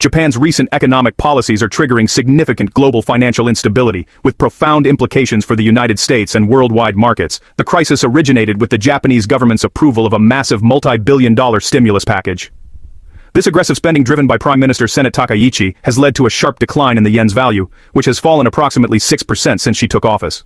Japan's recent economic policies are triggering significant global financial instability, with profound implications for the United States and worldwide markets. The crisis originated with the Japanese government's approval of a massive multi-billion-dollar stimulus package. This aggressive spending, driven by Prime Minister Seno Takaichi, has led to a sharp decline in the yen's value, which has fallen approximately 6% since she took office.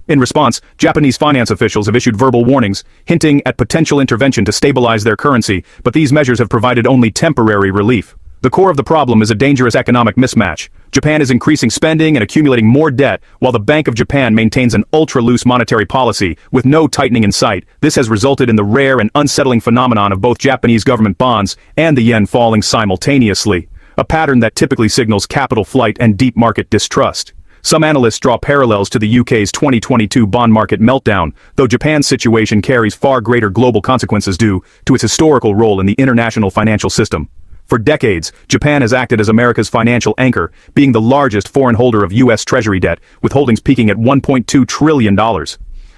In response, Japanese finance officials have issued verbal warnings, hinting at potential intervention to stabilize their currency, but these measures have provided only temporary relief. The core of the problem is a dangerous economic mismatch. Japan is increasing spending and accumulating more debt, while the Bank of Japan maintains an ultra-loose monetary policy, with no tightening in sight. This has resulted in the rare and unsettling phenomenon of both Japanese government bonds and the yen falling simultaneously, a pattern that typically signals capital flight and deep market distrust. Some analysts draw parallels to the UK's 2022 bond market meltdown, though Japan's situation carries far greater global consequences due to its historical role in the international financial system. For decades, Japan has acted as America's financial anchor, being the largest foreign holder of U.S. Treasury debt, with holdings peaking at $1.2 trillion.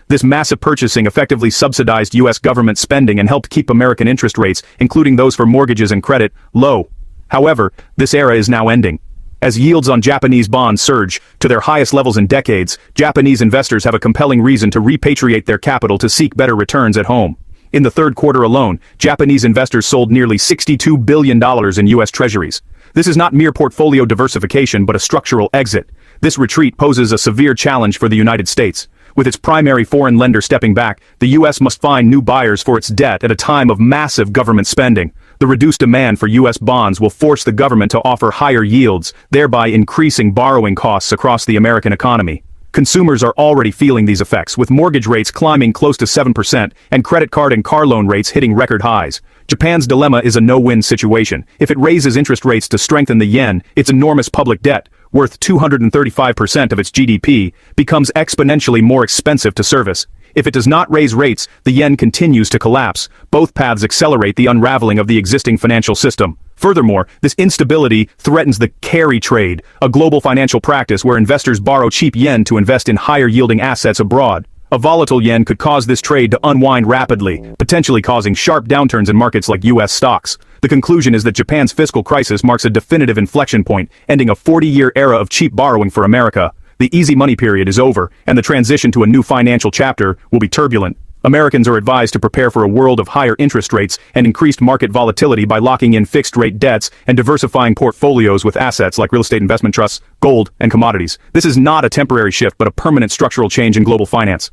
This massive purchasing effectively subsidized U.S. government spending and helped keep American interest rates, including those for mortgages and credit, low. However, this era is now ending. As yields on Japanese bonds surge to their highest levels in decades, Japanese investors have a compelling reason to repatriate their capital to seek better returns at home. In the third quarter alone, Japanese investors sold nearly $62 billion in U.S. treasuries. This is not mere portfolio diversification but a structural exit. This retreat poses a severe challenge for the United States. With its primary foreign lender stepping back, the U.S. must find new buyers for its debt at a time of massive government spending. The reduced demand for U.S. bonds will force the government to offer higher yields, thereby increasing borrowing costs across the American economy. Consumers are already feeling these effects, with mortgage rates climbing close to 7% and credit card and car loan rates hitting record highs. Japan's dilemma is a no-win situation. If it raises interest rates to strengthen the yen, its enormous public debt, worth 235% of its GDP, becomes exponentially more expensive to service. If it does not raise rates, the yen continues to collapse. Both paths accelerate the unraveling of the existing financial system. Furthermore, this instability threatens the carry trade, a global financial practice where investors borrow cheap yen to invest in higher-yielding assets abroad. A volatile yen could cause this trade to unwind rapidly, potentially causing sharp downturns in markets like U.S. stocks. The conclusion is that Japan's fiscal crisis marks a definitive inflection point, ending a 40-year era of cheap borrowing for America. The easy money period is over, and the transition to a new financial chapter will be turbulent. Americans are advised to prepare for a world of higher interest rates and increased market volatility by locking in fixed-rate debts and diversifying portfolios with assets like real estate investment trusts, gold, and commodities. This is not a temporary shift but a permanent structural change in global finance.